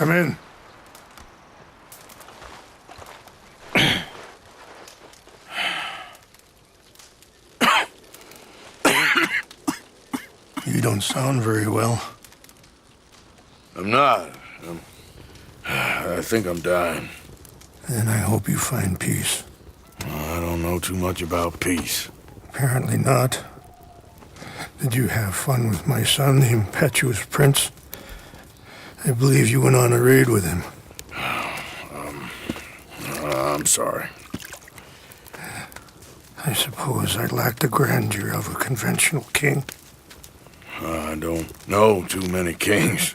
Come in. You don't sound very well. I'm not. I think I'm dying. Then I hope you find peace. I don't know too much about peace. Apparently not. Did you have fun with my son, the impetuous prince? I believe you went on a raid with him. I'm sorry. I suppose I lack the grandeur of a conventional king. I don't know too many kings.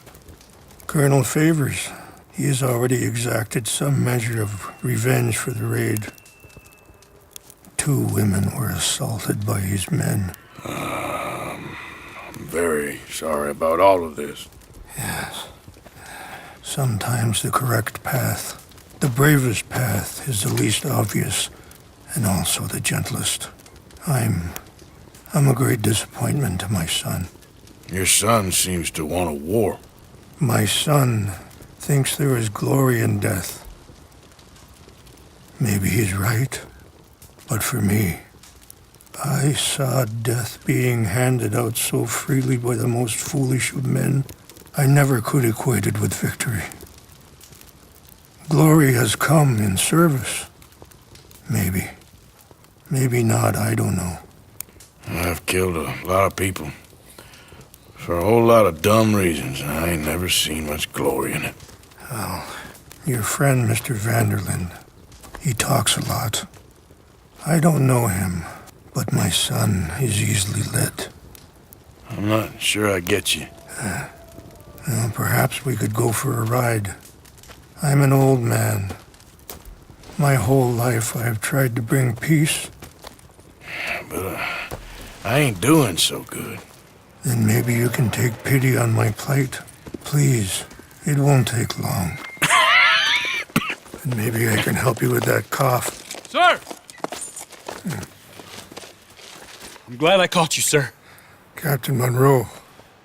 Colonel Favors, he has already exacted some measure of revenge for the raid. 2 women were assaulted by his men. I'm very sorry about all of this. Yes. Sometimes the correct path, the bravest path, is the least obvious, and also the gentlest. I'm a great disappointment to my son. Your son seems to want a war. My son thinks there is glory in death. Maybe he's right, but for me, I saw death being handed out so freely by the most foolish of men, I never could equate it with victory. Glory has come in service. Maybe. Maybe not, I don't know. I've killed a lot of people. For a whole lot of dumb reasons, and I ain't never seen much glory in it. Well, your friend, Mr. Vanderlyn, he talks a lot. I don't know him, but my son is easily led. I'm not sure I get you. Well, perhaps we could go for a ride. I'm an old man. My whole life I have tried to bring peace. But I ain't doing so good. Then maybe you can take pity on my plight. Please, it won't take long. And maybe I can help you with that cough. Sir! I'm glad I caught you, sir. Captain Monroe,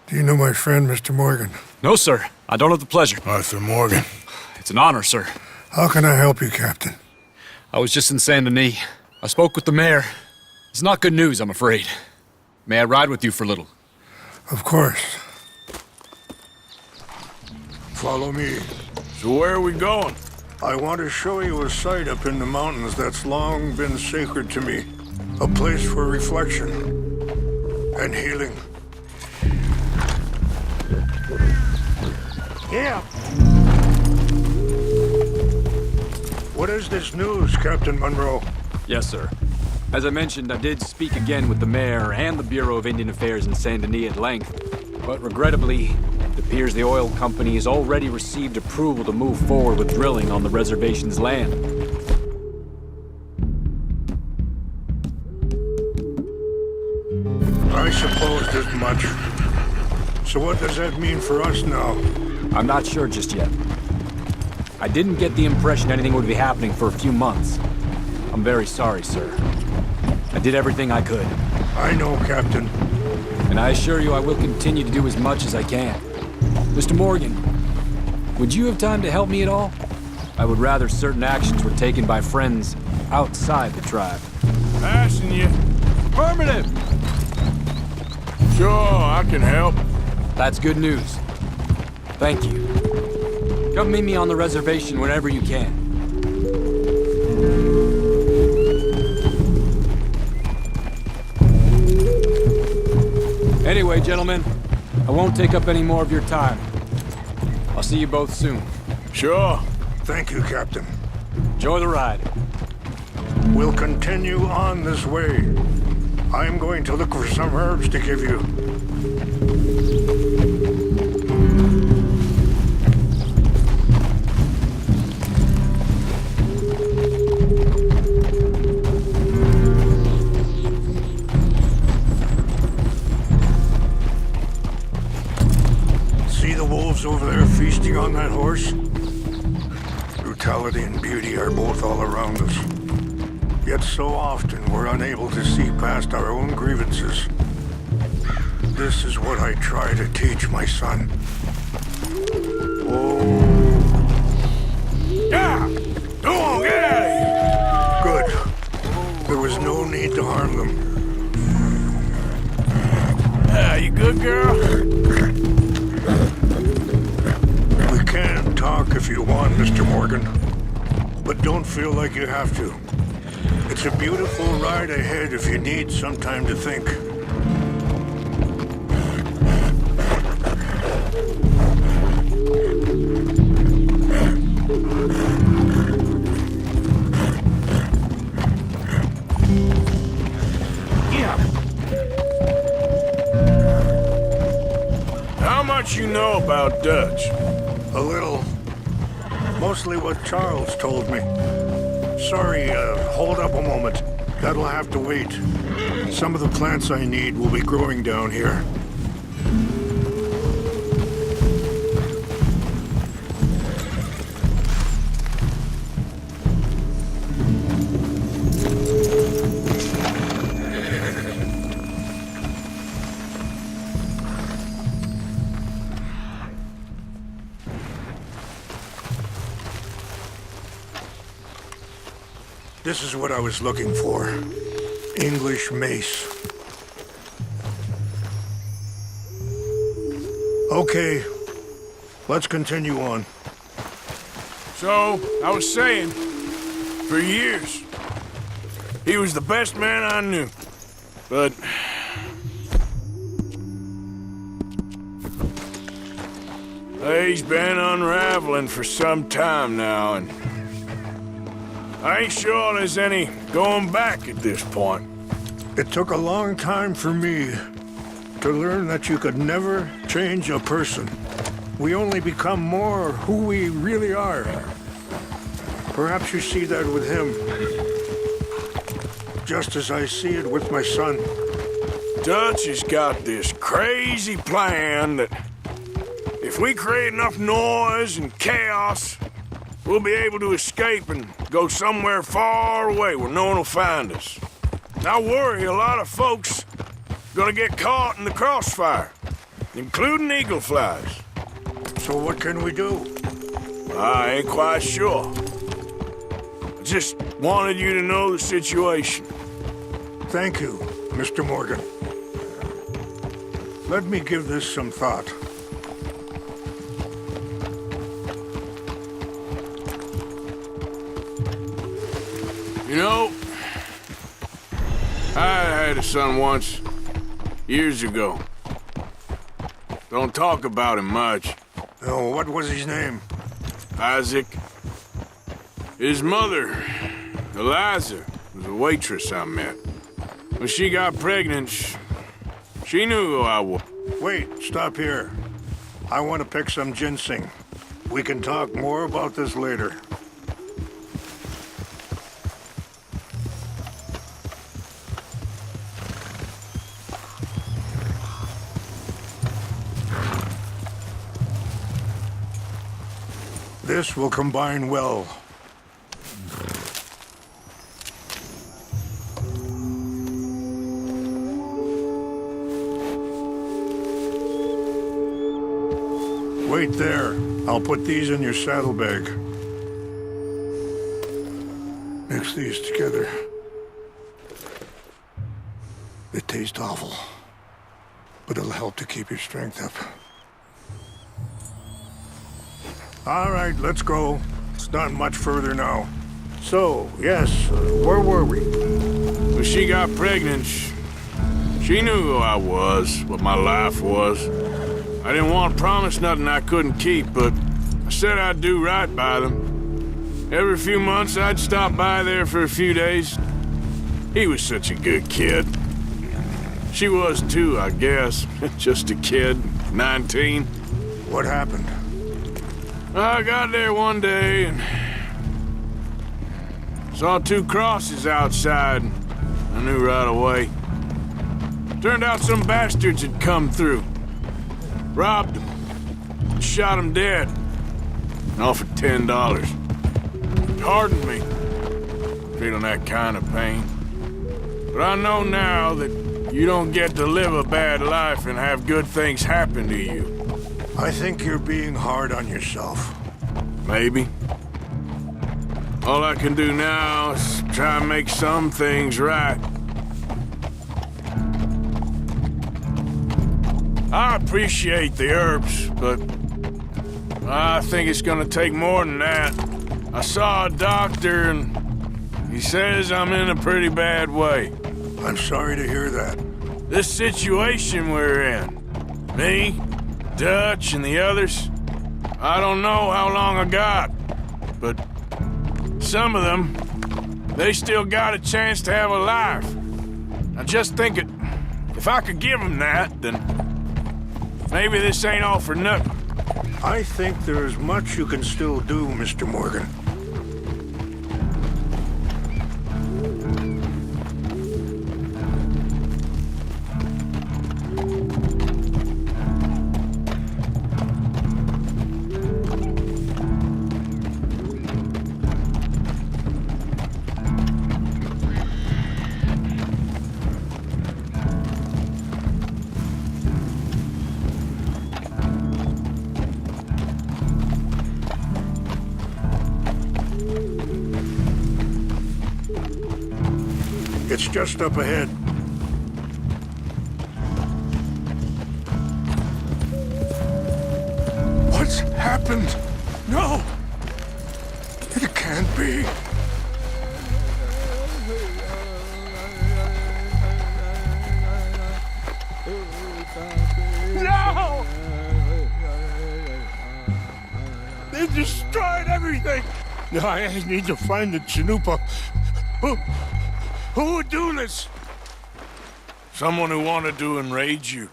do you know my friend, Mr. Morgan? No, sir. I don't have the pleasure. Arthur Morgan. It's an honor, sir. How can I help you, Captain? I was just in Saint Denis. I spoke with the mayor. It's not good news, I'm afraid. May I ride with you for a little? Of course. Follow me. So where are we going? I want to show you a site up in the mountains that's long been sacred to me. A place for reflection and healing. Yeah. What is this news, Captain Monroe? Yes, sir. As I mentioned, I did speak again with the mayor and the Bureau of Indian Affairs in Saint Denis at length. But regrettably, it appears the oil company has already received approval to move forward with drilling on the reservation's land. I supposed as much. So what does that mean for us now? I'm not sure just yet. I didn't get the impression anything would be happening for a few months. I'm very sorry, sir. I did everything I could. I know, Captain. And I assure you I will continue to do as much as I can. Mr. Morgan, would you have time to help me at all? I would rather certain actions were taken by friends outside the tribe. Passing you. Affirmative! Sure, I can help. That's good news. Thank you. Come meet me on the reservation whenever you can. Anyway, gentlemen, I won't take up any more of your time. I'll see you both soon. Sure. Thank you, Captain. Enjoy the ride. We'll continue on this way. I'm going to look for some herbs to give you. See the wolves over there feasting on that horse? Brutality and beauty are both all around us. Yet so often we're unable to see past our own grievances. This is what I try to teach my son. Oh, harm them. You good, girl? We can talk if you want, Mr. Morgan. But don't feel like you have to. It's a beautiful ride ahead if you need some time to think. How much you know about Dutch? A little. Mostly what Charles told me. Sorry, hold up a moment. That'll have to wait. Some of the plants I need will be growing down here. This is what I was looking for. English mace. Okay, let's continue on. So, I was saying, for years, he was the best man I knew. But he's been unraveling for some time now, and I ain't sure there's any going back at this point. It took a long time for me to learn that you could never change a person. We only become more who we really are. Perhaps you see that with him, just as I see it with my son. Dutch has got this crazy plan that if we create enough noise and chaos, we'll be able to escape and go somewhere far away where no one will find us. I worry a lot of folks gonna get caught in the crossfire, including eagle flies. So what can we do? I ain't quite sure. I just wanted you to know the situation. Thank you, Mr. Morgan. Let me give this some thought. You know, I had a son once, years ago. Don't talk about him much. Oh, what was his name? Isaac. His mother, Eliza, was a waitress I met. When she got pregnant, she knew who I was. Wait, stop here. I want to pick some ginseng. We can talk more about this later. This will combine well. Wait there. I'll put these in your saddlebag. Mix these together. They taste awful, but it'll help to keep your strength up. All right, let's go. It's not much further now. So, yes, where were we? When she got pregnant, she knew who I was, what my life was. I didn't want to promise nothing I couldn't keep, but I said I'd do right by them. Every few months, I'd stop by there for a few days. He was such a good kid. She was too, I guess. Just a kid, 19. What happened? I got there one day and saw two crosses outside. I knew right away. Turned out some bastards had come through. Robbed him. Shot him dead. And offered $10. It hardened me. Feeling that kind of pain. But I know now that you don't get to live a bad life and have good things happen to you. I think you're being hard on yourself. Maybe. All I can do now is try and make some things right. I appreciate the herbs, but I think it's gonna take more than that. I saw a doctor and he says I'm in a pretty bad way. I'm sorry to hear that. This situation we're in, me, Dutch, and the others, I don't know how long I got, but some of them, they still got a chance to have a life. I just think if I could give them that, then maybe this ain't all for nothing. I think there's much you can still do, Mr. Morgan. It's just up ahead. What's happened? No! It can't be. No! They destroyed everything! I need to find the Chanupa. Who would do this? Someone who wanted to enrage you.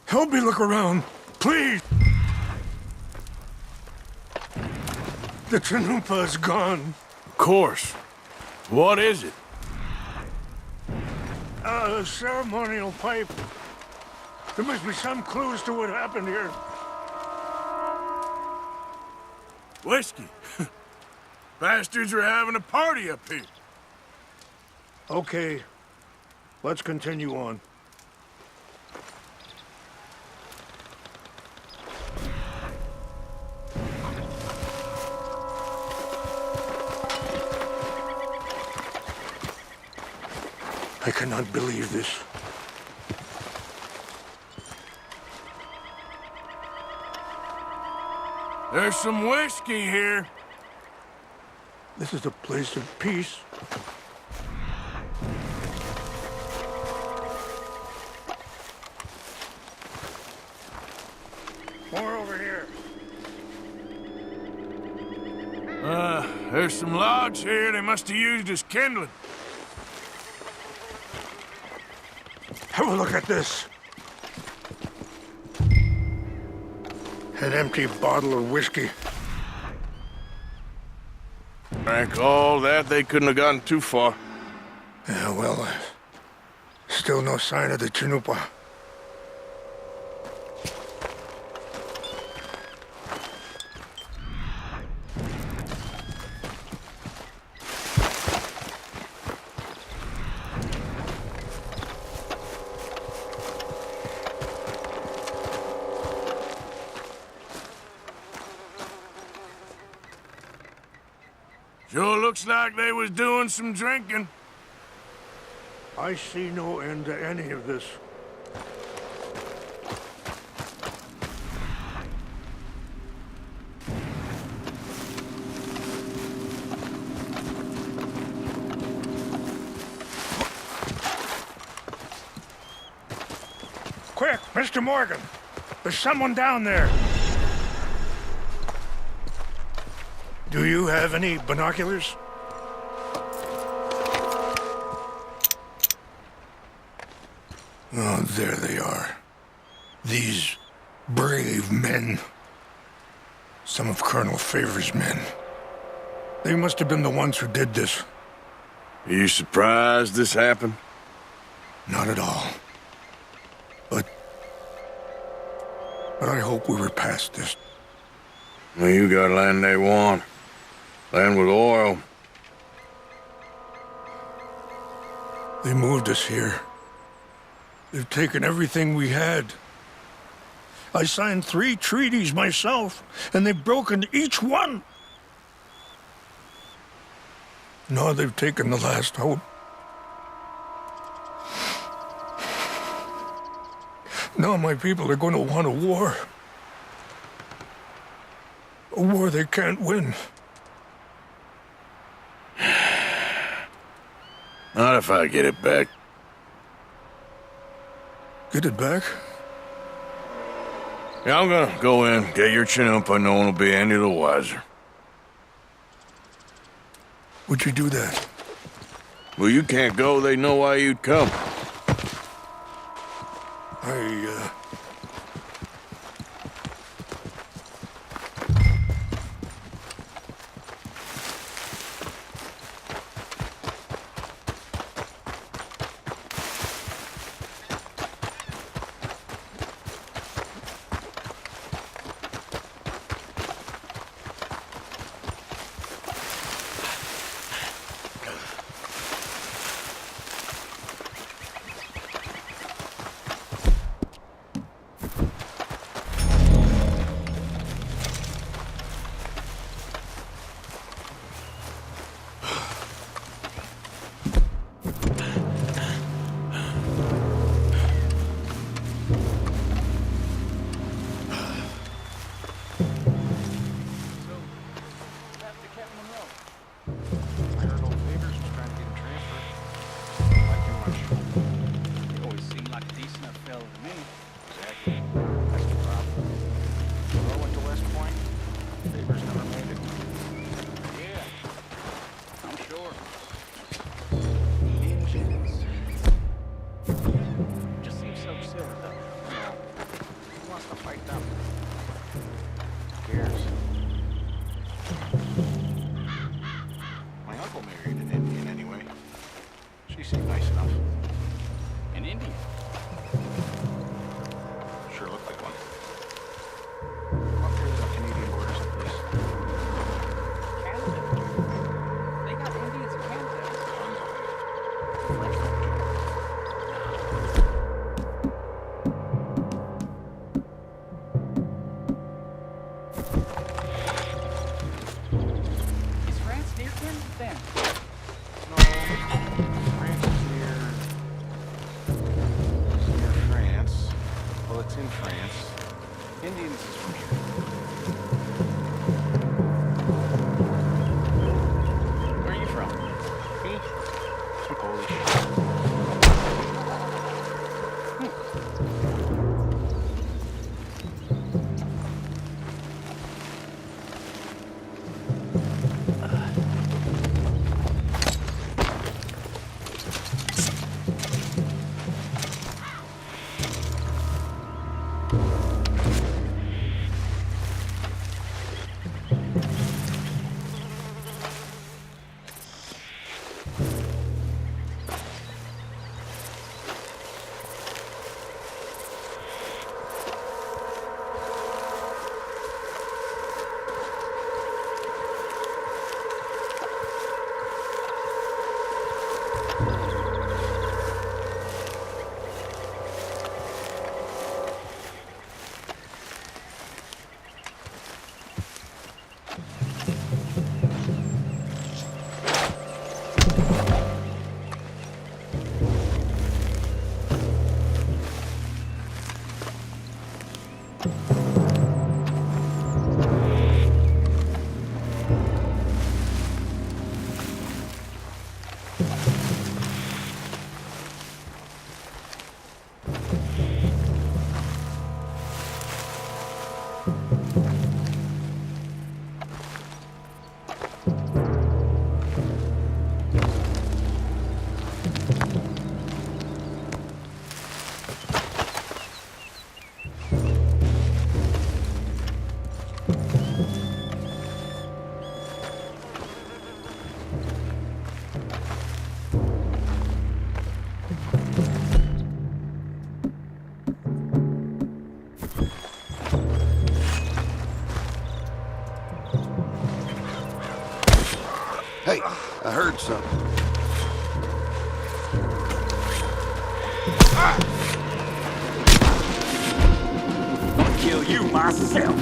Help me look around, please. The Chanupa is gone. Of course. What is it? A ceremonial pipe. There must be some clues to what happened here. Whiskey. Bastards are having a party up here. Okay, let's continue on. I cannot believe this. There's some whiskey here. This is a place of peace. More over here. There's some logs here they must have used as kindling. Have a look at this. An empty bottle of whiskey. Drank all that, they couldn't have gotten too far. Yeah, well, still no sign of the Chanupa. Sure looks like they was doing some drinking. I see no end to any of this. Quick, Mr. Morgan! There's someone down there! Do you have any binoculars? Oh, there they are. These brave men. Some of Colonel Favor's men. They must have been the ones who did this. Are you surprised this happened? Not at all. But I hope we were past this. Well, you got land they want. Land with oil. They moved us here. They've taken everything we had. I signed 3 treaties myself, and they've broken each one. Now they've taken the last hope. Now my people are going to want a war. A war they can't win. Not if I get it back. Get it back? Yeah, I'm gonna go in, get your Chinook, and no one will be any the wiser. Would you do that? Well, you can't go, they know why you'd come. Hey, I heard something. I'll kill you myself.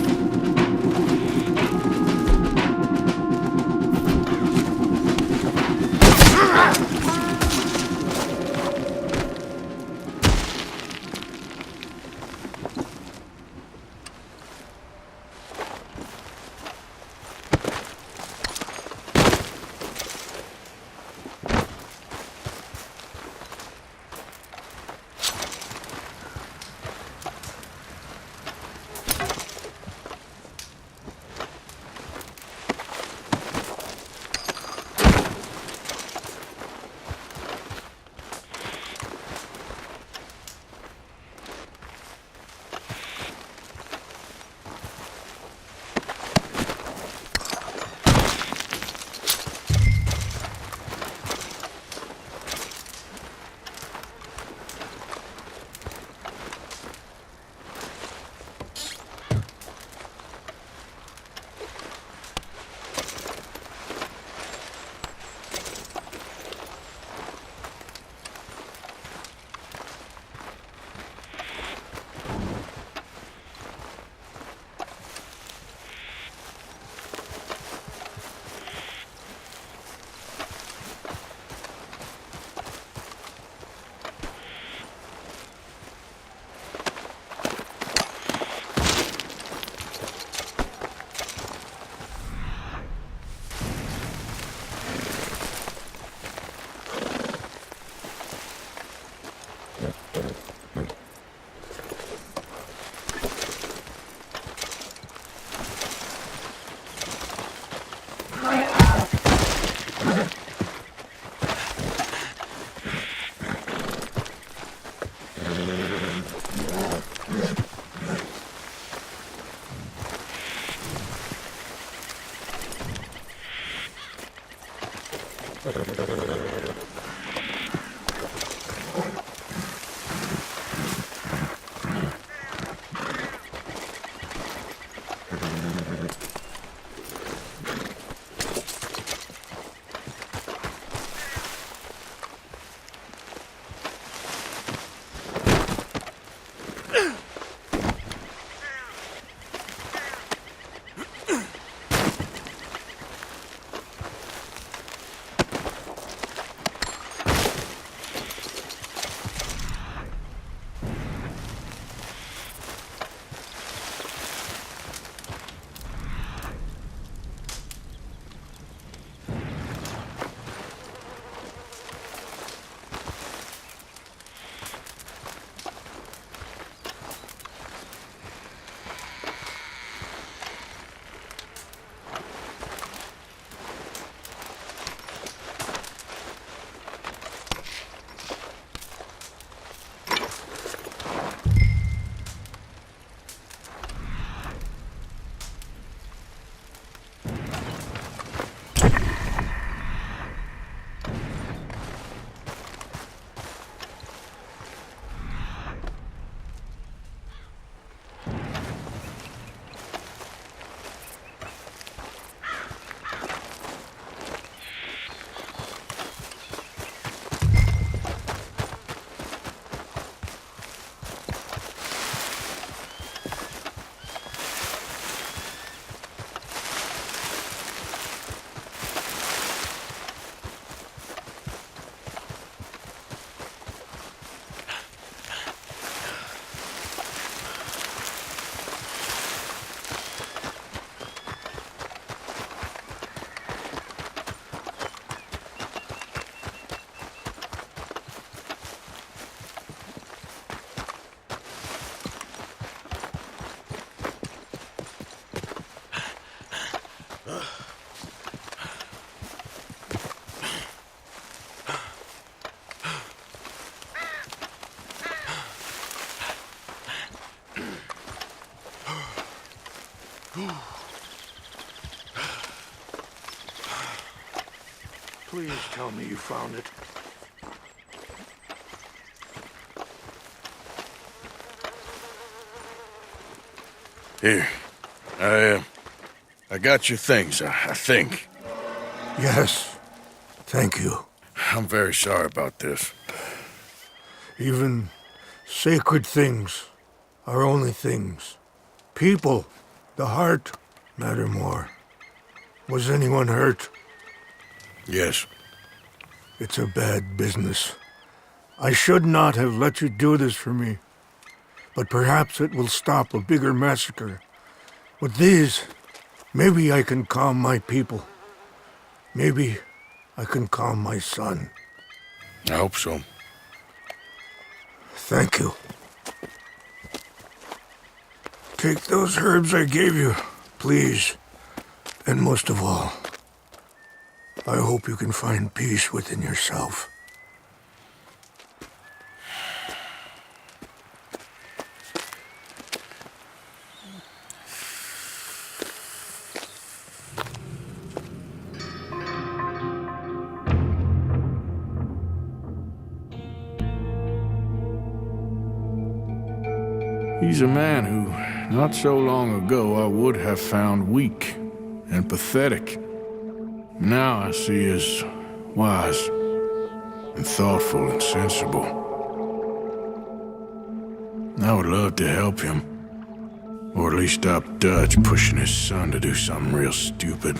Please tell me you found it. Here. I got your things, I think. Yes. Thank you. I'm very sorry about this. Even sacred things are only things. People, the heart, matter more. Was anyone hurt? Yes. It's a bad business. I should not have let you do this for me. But perhaps it will stop a bigger massacre. With these, maybe I can calm my people. Maybe I can calm my son. I hope so. Thank you. Take those herbs I gave you, please. And most of all, I hope you can find peace within yourself. He's a man who, not so long ago, I would have found weak and pathetic. Now I see as wise and thoughtful and sensible. I would love to help him, or at least stop Dutch pushing his son to do something real stupid.